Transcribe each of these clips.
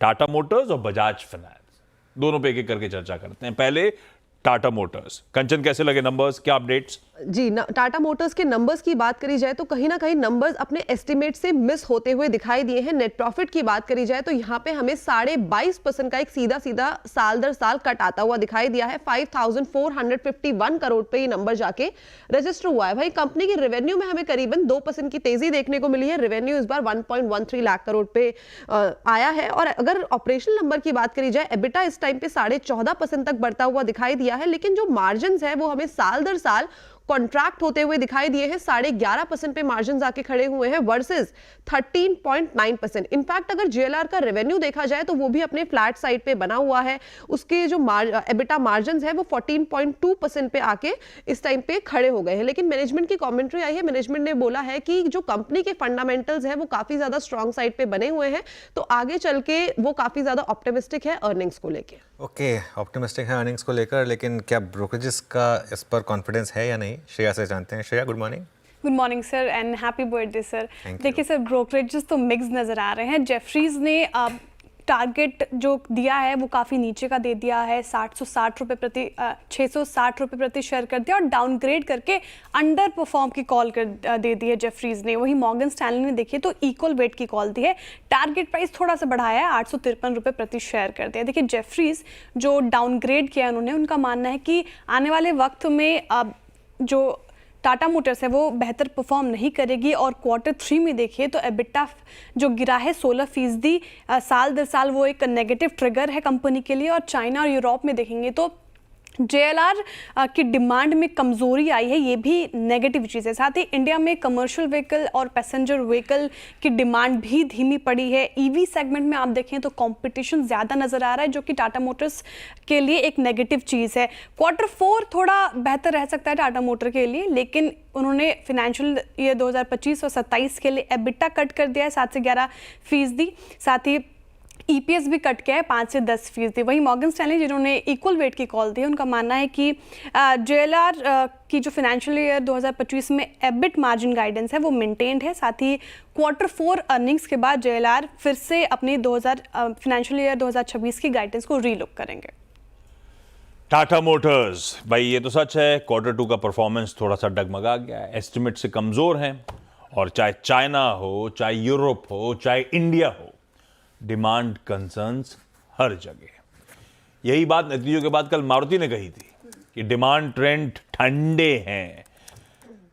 Tata Motors और Bajaj finance, दोनों पे एक एक करके चर्चा करते हैं। पहले टाटा मोटर्स, कंचन कैसे लगे नंबर्स, क्या अपडेट्स? जी, टाटा मोटर्स के नंबर्स की बात करी जाए तो कहीं ना कहीं नंबर्स अपने एस्टिमेट से मिस होते हुए दिखाई दिए हैं। नेट प्रॉफिट की बात करी जाए तो यहाँ पे हमें 22.5% का एक सीधा सीधा साल दर साल कट आता हुआ दिखाई दिया है। 5,451 करोड़ पे ये नंबर जाके रजिस्टर हुआ है। भाई कंपनी की रेवेन्यू में हमें करीबन 2% की तेजी देखने को मिली है। रेवेन्यू इस बार 1.13 लाख करोड़ पे आया है। और अगर ऑपरेशनल नंबर की बात करी जाए, एबिटा इस टाइम पे 14.5% तक बढ़ता हुआ दिखाई दिया है, लेकिन जो मार्जिन है वो हमें साल दर साल कॉन्ट्रैक्ट होते हुए दिखाई दिए हैं। 11.5% पे मार्जिन आके खड़े हुए हैं वर्सेस 13.9%। इनफैक्ट अगर जेएलआर का रेवेन्यू देखा जाए तो वो भी अपने फ्लैट साइड पे बना हुआ है। उसके जो एबिटा मार्जिन है वो 14.2% पे आके इस टाइम पे खड़े हो गए हैं। लेकिन मैनेजमेंट की कमेंट्री आई है, मैनेजमेंट ने बोला है कि जो कंपनी के फंडामेंटल्स है वो काफी ज्यादा स्ट्रॉन्ग साइड पे बने हुए हैं, तो आगे चल के वो काफी ज्यादा ऑप्टिमिस्टिक है अर्निंग्स को लेकर। ओके, ऑप्टिमिस्टिक है अर्निंग्स को लेकर, लेकिन क्या ब्रोकरेजेस का इस पर कॉन्फिडेंस है या नहीं, श्रेया से जानते हैं। Shreya, good morning. Good morning sir and happy birthday sir. देखिए सर, ब्रोकरेजेस तो मिक्स नज़र आ रहे हैं। जेफरीज ने टारगेट जो दिया है वो काफ़ी नीचे का दे दिया है, 660 रुपये प्रति शेयर कर दिया और डाउनग्रेड करके अंडर परफॉर्म की कॉल कर दे दी है जेफरीज ने। वहीं मॉर्गन स्टैनली ने देखिए तो इक्वल वेट की कॉल दी है, टारगेट प्राइस थोड़ा सा बढ़ाया है, 853 रुपये प्रति शेयर कर दिया। देखिए जेफरीज जो डाउनग्रेड किया उन्होंने, उनका मानना है कि आने वाले वक्त में जो टाटा मोटर्स है वो बेहतर परफॉर्म नहीं करेगी और Q3 में देखिए तो एबिटा जो गिरा है 16%, साल दर साल वो एक नेगेटिव ट्रिगर है कंपनी के लिए। और चाइना और यूरोप में देखेंगे तो जेएलआर की डिमांड में कमज़ोरी आई है, ये भी नेगेटिव चीज़ है। साथ ही इंडिया में कमर्शियल व्हीकल और पैसेंजर व्हीकल की डिमांड भी धीमी पड़ी है। ईवी सेगमेंट में आप देखें तो कंपटीशन ज़्यादा नज़र आ रहा है, जो कि टाटा मोटर्स के लिए एक नेगेटिव चीज़ है। Q4 थोड़ा बेहतर रह सकता है टाटा मोटर के लिए, लेकिन उन्होंने फिनेंशियल ईयर 2025 और 27 के लिए एबिटा कट कर दिया है 7 से 11%। साथ ही ईपीएस भी कट गया है 5 से 10%। वहीं मॉर्गन स्टैनली जिन्होंने इक्वल वेट की कॉल दी है, उनका मानना है कि जेएलआर की जो फिनेंशियल ईयर 2025 में एबिट मार्जिन गाइडेंस है वो मेंटेन्ड है। साथ ही Q4 अर्निंग्स के बाद जेएलआर फिर से अपनी फिनेंशियल ईयर 2026 की गाइडेंस को रीलुक करेंगे। टाटा मोटर्स, भाई ये तो सच है, Q2 का परफॉर्मेंस थोड़ा सा डगमगा गया है, एस्टिमेट से कमज़ोर हैं। और चाहे चाइना हो, चाहे यूरोप हो, चाहे इंडिया हो, डिमांड कंसर्न्स हर जगह। यही बात नतीजों के बाद कल मारुति ने कही थी कि डिमांड ट्रेंड ठंडे हैं,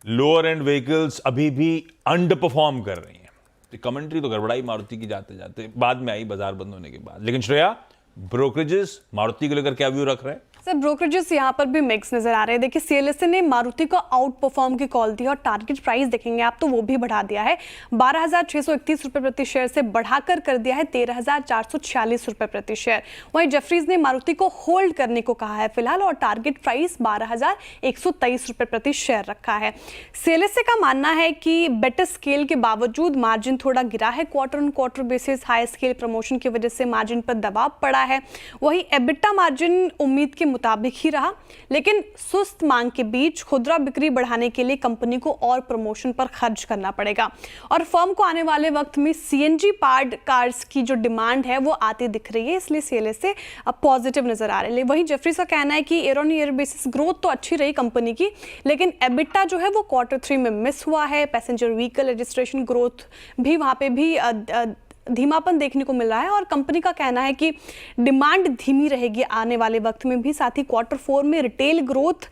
लोअर एंड व्हीकल्स अभी भी अंडर परफॉर्म कर रही हैं। तो कमेंट्री तो गड़बड़ाई मारुति की जाते जाते, बाद में आई बाजार बंद होने के बाद। लेकिन श्रेया, ब्रोकरेजेस मारुति को लेकर क्या व्यू रख रहे हैं? सर ब्रोकरेजेस यहाँ पर भी मिक्स नजर आ रहे हैं। देखिए सीएलएसए ने मारुति को आउट परफॉर्म की कॉल दी और टारगेट प्राइस देखेंगे आप तो वो भी बढ़ा दिया है, 12,631 रुपये प्रति शेयर से बढ़ाकर कर दिया है 13,446 रुपये प्रति शेयर। वहीं जेफरीज ने मारुति को होल्ड करने को कहा है फिलहाल और टारगेट प्राइस 12,123 रुपये प्रति शेयर रखा है। सीएलएसए का मानना है कि बेटर स्केल के बावजूद मार्जिन थोड़ा गिरा है, quarter basis high scale promotion की वजह से मार्जिन पर दबाव पड़ा है। वहीं एबिटा मार्जिन उम्मीद के मुताबिक ही रहा, लेकिन सुस्त मांग के बीच खुदरा बिक्री बढ़ाने के लिए कंपनी को और प्रमोशन पर खर्च करना पड़ेगा और फर्म को आने वाले वक्त में सीएनजी पार्ड कार्स की जो डिमांड है वो आती दिख रही है, इसलिए सीएलएसए पॉजिटिव नजर आ रहे हैं। वहीं जेफरीज का कहना है कि year on year basis growth तो अच्छी रही कंपनी की, लेकिन एबिटा जो है वो Q3 में मिस हुआ है। पैसेंजर व्हीकल रजिस्ट्रेशन ग्रोथ भी वहां पे भी धीमापन देखने को मिल रहा है और कंपनी का कहना है कि डिमांड धीमी रहेगी आने वाले वक्त में भी। साथ ही Q4 में रिटेल ग्रोथ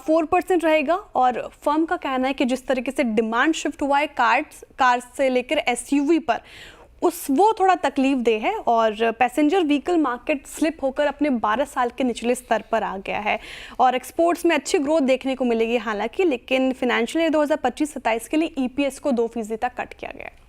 4% रहेगा और फर्म का कहना है कि जिस तरीके से डिमांड शिफ्ट हुआ है कार्स से लेकर एसयूवी पर, वो थोड़ा तकलीफ दे है और पैसेंजर व्हीकल मार्केट स्लिप होकर अपने 12 साल के निचले स्तर पर आ गया है और एक्सपोर्ट्स में अच्छी ग्रोथ देखने को मिलेगी हालांकि, लेकिन फिनेंशियल ईयर 2025-27 के लिए ईपीएस को 2% तक कट किया गया है।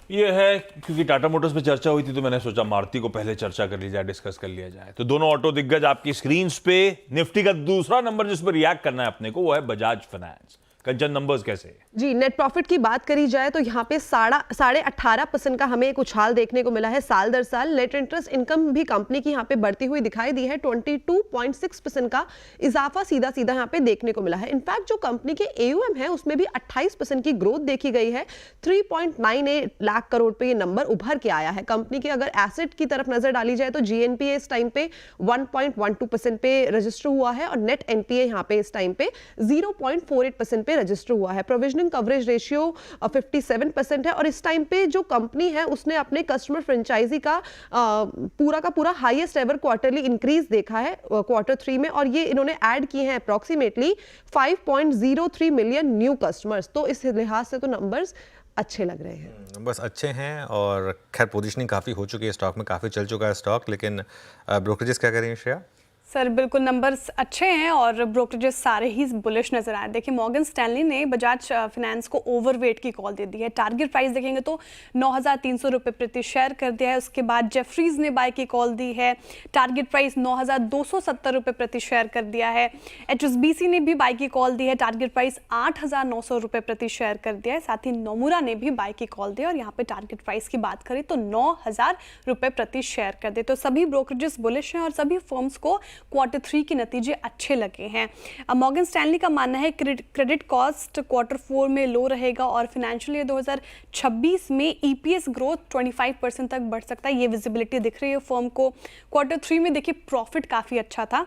ये है क्योंकि टाटा मोटर्स पे चर्चा हुई थी तो मैंने सोचा मारुति को पहले चर्चा कर ली जाए, डिस्कस कर लिया जाए। तो दोनों ऑटो दिग्गज आपकी स्क्रीन पे, निफ्टी का दूसरा नंबर जिस पर रिएक्ट करना है अपने को वो है बजाज फाइनेंस। कंचन नंबर्स कैसे हैं? जी, नेट प्रॉफिट की बात करी जाए तो यहाँ पे 18.5% का हमें एक उछाल देखने को मिला है साल दर साल। नेट इंटरेस्ट इनकम भी कंपनी की यहाँ पे बढ़ती हुई दिखाई दी है। 22.6% का इजाफा सीधा सीधा यहाँ पे देखने को मिला है। इनफैक्ट जो कंपनी के AUM है उसमें भी 28% की ग्रोथ देखी गई है। 3.98 लाख करोड़ पे ये नंबर उभर के आया है। कंपनी के अगर एसेट की तरफ नजर डाली जाए तो GNPA इस टाइम पे 1.12% पे रजिस्टर हुआ है और नेट NPA यहाँ पे इस टाइम पे 0.48% पे रजिस्टर हुआ है। प्रोविजनिंग कवरेज रेशियो 57% है और इस टाइम पे जो कंपनी है उसने अपने कस्टमर फ्रेंचाइजी का पूरा हाईएस्ट एवर क्वार्टरली इंक्रीज देखा है Q3 में, और ये इन्होंने ऐड किए हैं अप्रोक्सीमेटली 5.03 मिलियन न्यू कस्टमर्स। तो इस लिहाज से तो नंबर्स अच्छे लग रहे हैं। बस अच्छे हैं, और खैर पोजीशनिंग काफ़ी हो चुकी है स्टॉक में, काफ़ी चल चुका है स्टॉक, लेकिन ब्रोकरेजेस क्या करेंगे श्रेया? सर बिल्कुल नंबर्स अच्छे हैं और ब्रोकरेजेस सारे ही बुलिश नजर आ रहे हैं। देखिए मॉर्गन स्टैनली ने बजाज फाइनेंस को ओवरवेट की कॉल दे दी है। टारगेट प्राइस देखेंगे तो 9,300 रुपये प्रति शेयर कर दिया है। उसके बाद जेफरीज ने बाय की कॉल दी है, टारगेट प्राइस 9,270 रुपये प्रति शेयर कर दिया है। HSBC ने भी बाय की कॉल दी है, टारगेट प्राइस 8,900 रुपये प्रति शेयर कर दिया है। साथ ही नोमुरा ने भी बाय की कॉल दी और यहाँ पे टारगेट प्राइस की बात करें तो 9,000 रुपये प्रति शेयर कर दे। तो सभी ब्रोकरेजेस बुलिश हैं और सभी फर्म्स को Q3 के नतीजे अच्छे लगे हैं। मॉर्गन स्टैनली का मानना है क्रेडिट कॉस्ट Q4 में लो रहेगा और फाइनेंशियल ईयर 2026 में EPS ग्रोथ 25% तक बढ़ सकता है। ये विजिबिलिटी दिख रही है फर्म को। Q3 में देखिए प्रॉफिट काफ़ी अच्छा था,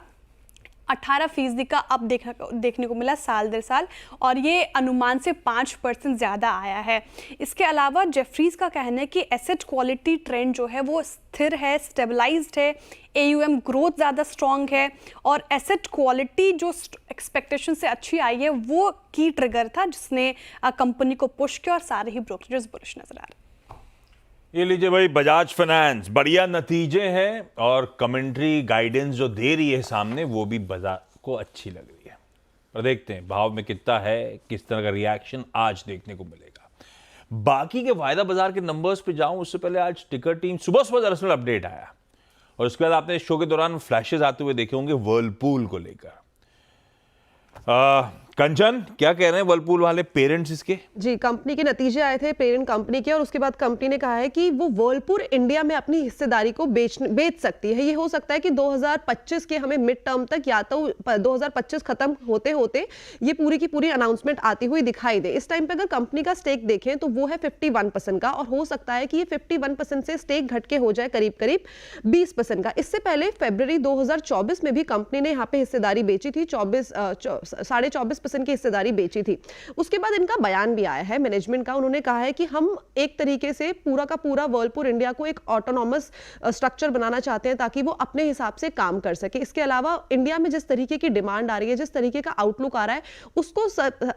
18% का अप देखने को मिला साल दर साल, और ये अनुमान से 5% ज़्यादा आया है। इसके अलावा जेफरीज का कहना है कि एसेट क्वालिटी ट्रेंड जो है वो स्थिर है, स्टेबलाइज्ड है, AUM ग्रोथ ज़्यादा स्ट्रॉन्ग है और एसेट क्वालिटी जो एक्सपेक्टेशन से अच्छी आई है वो की ट्रिगर था जिसने कंपनी को पुश किया, और सारे ही ब्रोकरेजेस बुलिश नजर आ रहे हैं। ये लीजिए भाई, बजाज फाइनेंस बढ़िया नतीजे हैं और कमेंट्री गाइडेंस जो दे रही है सामने वो भी बाजार को अच्छी लग रही है। और देखते हैं भाव में कितना है, किस तरह का रिएक्शन आज देखने को मिलेगा। बाकी के वायदा बाजार के नंबर्स पे जाऊं उससे पहले आज टिकर टीम सुबह दरअसल अपडेट आया, और उसके बाद आपने शो के दौरान फ्लैशेस आते हुए देखे होंगे वर्लपूल को लेकर। कंचन क्या कह रहे हैं वर्लपूल वाले पेरेंट्स इसके? जी, कंपनी के नतीजे आए थे पेरेंट कंपनी के, और उसके बाद कंपनी ने कहा है कि वो वर्लपूल इंडिया में अपनी हिस्सेदारी को बेच सकती है। ये हो सकता है कि 2025 के हमें मिड टर्म तक, या तो 2025 खत्म होते होते ये पूरी की पूरी अनाउंसमेंट आती हुई दिखाई दे। इस टाइम पे अगर कंपनी का स्टेक देखें तो वो है 51% का, और हो सकता है कि ये 51% से स्टेक घट के हो जाए करीब 20% का। इससे पहले फरवरी 2024 में भी कंपनी ने यहाँ पे हिस्सेदारी बेची थी, 24.5% की हिस्सेदारी बेची थी। उसके बाद इनका बयान भी आया है मैनेजमेंट का। उन्होंने कहा है कि हम एक तरीके से पूरा का पूरा वर्लपूल इंडिया को एक ऑटोनॉमस स्ट्रक्चर बनाना चाहते हैं ताकि वो अपने हिसाब से काम कर सके। इसके अलावा इंडिया में जिस तरीके की डिमांड आ रही है, जिस तरीके का आउटलुक आ रहा है, उसको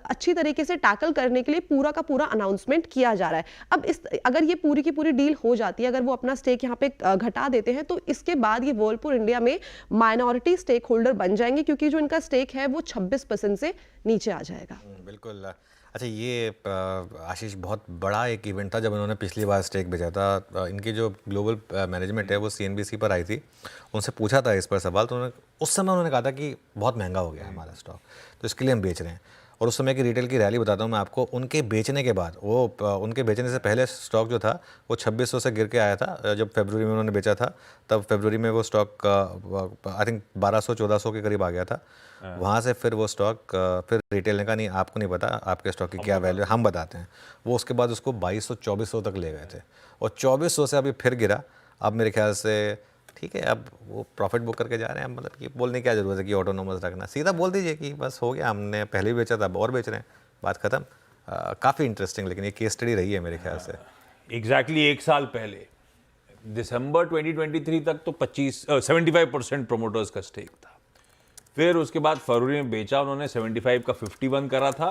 अच्छी तरीके से टैकल करने के लिए पूरा का पूरा अनाउंसमेंट किया जा रहा है। अब अगर ये पूरी की पूरी डील हो जाती है, अगर वो अपना स्टेक यहाँ पे घटा देते हैं, तो इसके बाद ये वर्लपूल इंडिया में माइनॉरिटी स्टेक होल्डर बन जाएंगे, क्योंकि जो इनका स्टेक है वो 26% से नीचे आ जाएगा। बिल्कुल। अच्छा, ये आशीष बहुत बड़ा एक इवेंट था जब इन्होंने पिछली बार स्टेक बेचा था। इनकी जो ग्लोबल मैनेजमेंट है वो CNBC पर आई थी, उनसे पूछा था इस पर सवाल, तो उस समय उन्होंने कहा था कि बहुत महंगा हो गया है हमारा स्टॉक, तो इसके लिए हम बेच रहे हैं। और उस समय की रिटेल की रैली बताता हूँ मैं आपको। उनके बेचने के बाद, उनके बेचने से पहले स्टॉक जो था वो 2600 से गिर के आया था। जब फरवरी में उन्होंने बेचा था तब फरवरी में वो स्टॉक आई थिंक 1200-1400 के करीब आ गया था। वहाँ से फिर वो स्टॉक फिर रिटेल ने कहा नहीं, आपको नहीं पता आपके स्टॉक की क्या वैल्यू है, हम बताते हैं। वो उसके बाद उसको 2200-2400 तक ले गए थे, और 2400 से अभी फिर गिरा। अब मेरे ख्याल से ठीक है, अब वो प्रॉफिट बुक करके जा रहे हैं। मतलब ये बोलने की क्या ज़रूरत है कि ऑटोनोमस रखना, सीधा बोल दीजिए कि बस हो गया, हमने पहले भी बेचा था अब और बेच रहे हैं, बात खत्म। काफ़ी इंटरेस्टिंग लेकिन ये केस स्टडी रही है मेरे ख्याल से। एग्जैक्टली एक साल पहले दिसंबर 2023 तक तो 75% प्रोमोटर्स का स्टेक था। फिर उसके बाद फरवरी में बेचा उन्होंने, 75 का 51 करा था,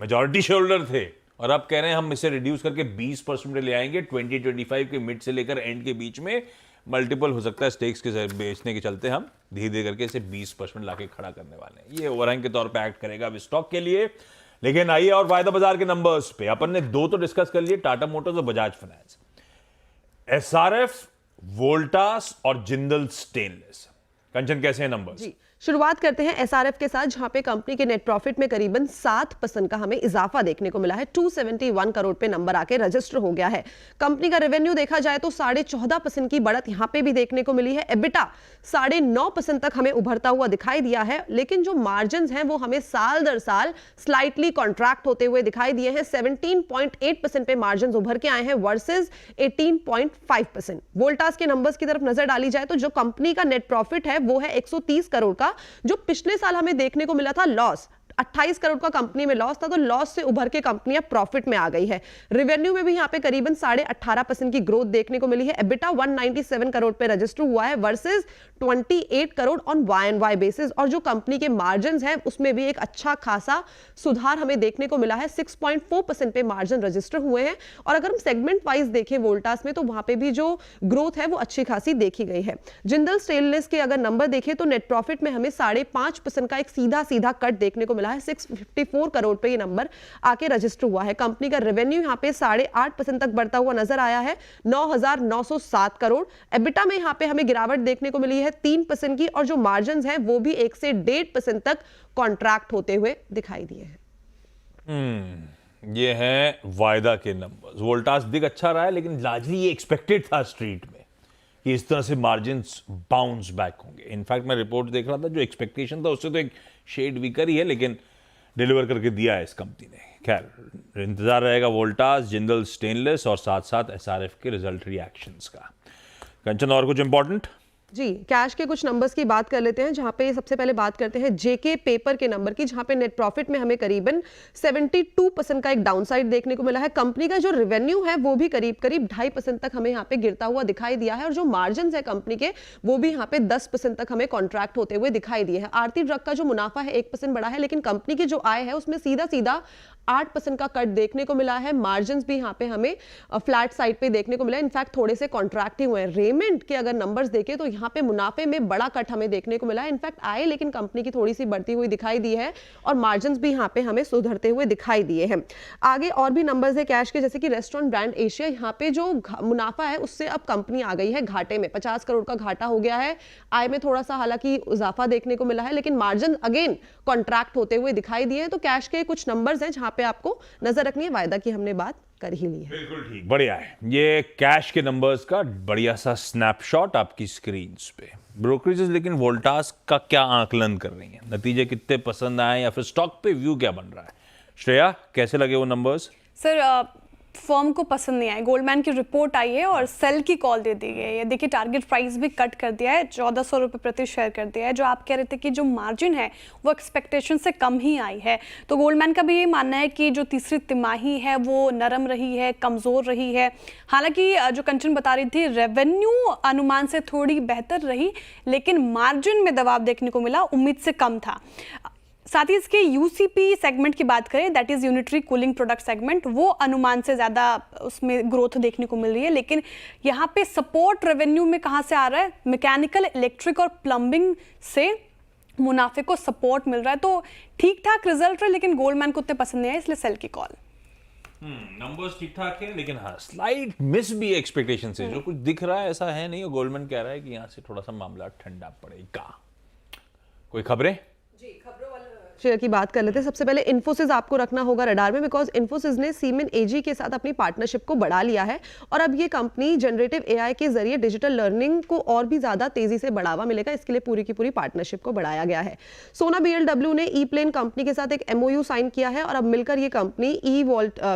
मेजॉरिटी शेयरहोल्डर थे, और अब कह रहे हैं हम इसे रिड्यूस करके 20% ले आएंगे 2025 के मिड से लेकर एंड के बीच में। मल्टीपल हो सकता है स्टेक्स के बेचने के चलते हम धीरे धीरे करके इसे 20% लाके खड़ा करने वाले हैं। ये ओवरहैंग के तौर पे एक्ट करेगा अब स्टॉक के लिए। लेकिन आइए और वायदा बाजार के नंबर्स पे। अपन ने दो तो डिस्कस कर लिए, टाटा मोटर्स और बजाज फाइनेंस। SRF, वोल्टास और जिंदल स्टेनलेस। कंचन कैसे हैं नंबर्स? जी, शुरुआत करते हैं एसआरएफ के साथ, जहां पे कंपनी के नेट प्रॉफिट में करीबन 7% का हमें इजाफा देखने को मिला है। 271 करोड़ पे नंबर आके रजिस्टर हो गया है। कंपनी का रेवेन्यू देखा जाए तो 14.5% की बढ़त यहां पे भी देखने को मिली है। एबिटा 9.5% तक हमें उभरता हुआ दिखाई दिया है, लेकिन जो मार्जिन हैं वो हमें साल दर साल स्लाइटली कॉन्ट्रैक्ट होते हुए दिखाई दिए हैं। 17.8% पे मार्जिन उभर के आए हैं वर्सेस 18.5%। वोल्टास के नंबर्स की तरफ नजर डाली जाए तो जो कंपनी का नेट प्रॉफिट है वो है 130 करोड़ का, जो पिछले साल हमें देखने को मिला था लॉस। 28 करोड़ का कंपनी में लॉस था, तो लॉस से उभर के कंपनी अब प्रॉफिट में आ गई है। रेवेन्यू में भी यहां पे करीबन 18.5% की ग्रोथ देखने को मिली है। एबिटा 197 करोड़ पे रजिस्टर हुआ है versus 28 crore on Y and Y basis. और जो कंपनी के मार्जिन हैं उसमें भी एक अच्छा खासा सुधार हमें देखने को मिला है। 6.4% पे मार्जिन रजिस्टर हुए हैं। और अगर हम सेगमेंट वाइज देखें वोल्टास में, तो वहां पे भी जो ग्रोथ है वो अच्छी खासी देखी गई है। जिंदल स्टेनलेस के अगर नंबर देखें तो नेट प्रॉफिट में हमें 5.5% का एक सीधा कट देखने को मिला है। 654 करोड़ पे ये नंबर आके रजिस्टर हुआ है। कंपनी का रेवेन्यू यहां पे 8.5% तक बढ़ता हुआ नजर आया है, 9,907 करोड़। एबिटा में यहां पे हमें गिरावट देखने को मिली है 3% की, और जो मार्जिन है वो भी 1 से 1.5% तक कॉन्ट्रैक्ट होते हुए दिखाई दिए हैं। ये हैं वायदा के नंबर्स। वोल्टास दिख अच्छा रहा है, लेकिन लार्जली ये एक्सपेक्टेड था स्ट्रीट में कि इस तरह से मार्जिन्स बाउंस बैक होंगे। इनफैक्ट मैं रिपोर्ट देख रहा था, जो एक्सपेक्टेशन था उससे तो एक शेड वीकर ही है, लेकिन डिलीवर करके दिया है इस कंपनी ने। खैर, इंतजार रहेगा वोल्टास, जिंदल स्टेनलेस और साथ साथ एसआरएफ के रिजल्ट रिएक्शंस का। कंचन, और कुछ इंपॉर्टेंट? जी, कैश के कुछ नंबर्स की बात कर लेते हैं, जहां पे सबसे पहले बात करते हैं जेके पेपर के नंबर की, जहां पे नेट प्रॉफिट में हमें करीबन 72% का एक डाउनसाइड देखने को मिला है। कंपनी का जो रेवेन्यू है वो भी करीब 2.5% तक हमें यहाँ पे गिरता हुआ दिखाई दिया है, और जो मार्जिन है कंपनी के वो भी यहाँ पे 10% तक हमें कॉन्ट्रैक्ट होते हुए दिखाई दिए हैं। आरती ड्रग का जो मुनाफा है 1% बढ़ा है, लेकिन कंपनी की जो आय है उसमें सीधा 8% का कट देखने को मिला है। मार्जिन भी यहाँ पे हमें फ्लैट साइड पे देखने को मिला है, इनफैक्ट थोड़े से कॉन्ट्रैक्ट ही हुए हैं। रेमेंट के अगर नंबर्स देखें तो यहाँ पे मुनाफे में बड़ा कट हमें देखने को मिला है। इनफैक्ट आए लेकिन कंपनी की थोड़ी सी बढ़ती हुई दिखाई दी है, और मार्जिन भी यहाँ पे हमें सुधरते हुए दिखाई दिए हैं। आगे और भी नंबर्स है कैश के, जैसे कि रेस्टोरेंट ब्रांड एशिया, यहाँ पे जो मुनाफा है उससे अब कंपनी आ गई है घाटे में। 50 करोड़ का घाटा हो गया है। आय में थोड़ा सा हालांकि इजाफा देखने को मिला है, लेकिन मार्जिन अगेन कॉन्ट्रैक्ट होते हुए दिखाई दिए हैं। तो कैश के कुछ नंबर्स हैं जहां पे आपको नजर रखनी है। वायदा की हमने बात कर ही ली है। बिल्कुल ठीक, बढ़िया है। ये कैश के नंबर्स का बढ़िया सा स्नैपशॉट आपकी स्क्रीन पे। ब्रोकरेजेस लेकिन वोल्टास का क्या आकलन कर रही हैं? नतीजे कितने पसंद आए, या फिर स्टॉक पे व्यू क्या बन रहा है? श्रेया, कैसे लगे वो नंबर्स? सर, फर्म को पसंद नहीं आए। गोल्डमैन की रिपोर्ट आई है और सेल की कॉल दे दी गई है। देखिए, टारगेट प्राइस भी कट कर दिया है, 1400 रुपये प्रति शेयर कर दिया है। जो आप कह रहे थे कि जो मार्जिन है वो एक्सपेक्टेशन से कम ही आई है, तो गोल्डमैन का भी ये मानना है कि जो तीसरी तिमाही है वो नरम रही है, कमज़ोर रही है। हालांकि जो कंचन बता रही थी, रेवेन्यू अनुमान से थोड़ी बेहतर रही, लेकिन मार्जिन में दबाव देखने को मिला, उम्मीद से कम था। साथ ही इसके यूसीपी सेगमेंट की बात करें, that is unitary cooling product segment, वो अनुमान से ज़्यादा उसमें ग्रोथ देखने को मिल रही है। लेकिन यहाँ पे सपोर्ट रेवेन्यू में कहाँ से आ रहा है? मैकेनिकल, इलेक्ट्रिक और प्लम्बिंग से मुनाफे को सपोर्ट मिल रहा है। तो ठीक ठाक रिजल्ट रहे, लेकिन गोल्डमैन को उतने पसंद नहीं आए, इसलिए सेल की कॉल। नंबर्स ठीक ठाक है, लेकिन हाँ स्लाइड मिस भी एक्सपेक्टेशन से। जो कुछ दिख रहा है ऐसा है नहीं, और गोल्डमैन कह रहा है कि यहाँ से थोड़ा सा मामला ठंडा पड़ेगा। कोई खबरें? शेयर की बात कर लेते हैं। सबसे पहले इन्फोसिस आपको रखना होगा रडार में, बिकॉज इन्फोसिस ने सीमेन एजी के साथ अपनी पार्टनरशिप को बढ़ा लिया है, और अब ये कंपनी जनरेटिव एआई के जरिए डिजिटल लर्निंग को और भी ज्यादा तेजी से बढ़ावा मिलेगा। इसके लिए पूरी की पूरी पार्टनरशिप को बढ़ाया गया है। सोना बीएलडब्ल्यू ने ई प्लेन कंपनी के साथ एक एमओयू साइन किया है, और अब मिलकर ये कंपनी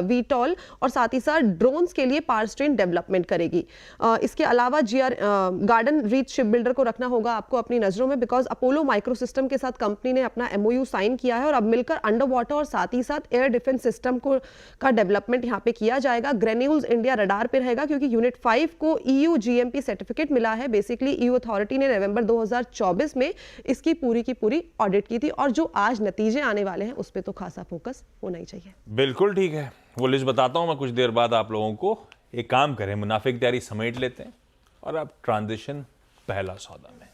वीटॉल और साथ ही साथ ड्रोन्स के लिए पावर स्ट्रेन डेवलपमेंट करेगी। इसके अलावा गार्डन रीच शिप बिल्डर को रखना होगा आपको अपनी नजरों में, बिकॉज अपोलो माइक्रोसिस्टम के साथ कंपनी ने अपना एमओयू साइन किया है, और अब मिलकर अंडर वाटर और साथ ही साथ एयर डिफेंस सिस्टम का डेवलपमेंट यहां पे किया जाएगा। ग्रेन्यूल्स इंडिया रडार पे रहेगा, क्योंकि यूनिट 5 को ईयू जीएमपी सर्टिफिकेट मिला है। बेसिकली ईयू अथॉरिटी ने नवंबर 2024 में इसकी पूरी की पूरी ऑडिट की थी, और जो आज नतीजे आने वाले हैं उस पर तो खासा फोकस होना ही चाहिए। बिल्कुल ठीक है, वो लिस्ट बताता हूं मैं कुछ देर बाद आप लोगों को। एक काम करें, मुनाफे की तैयारी समेट लेते हैं, और अब ट्रांजिशन पहला सौदा में।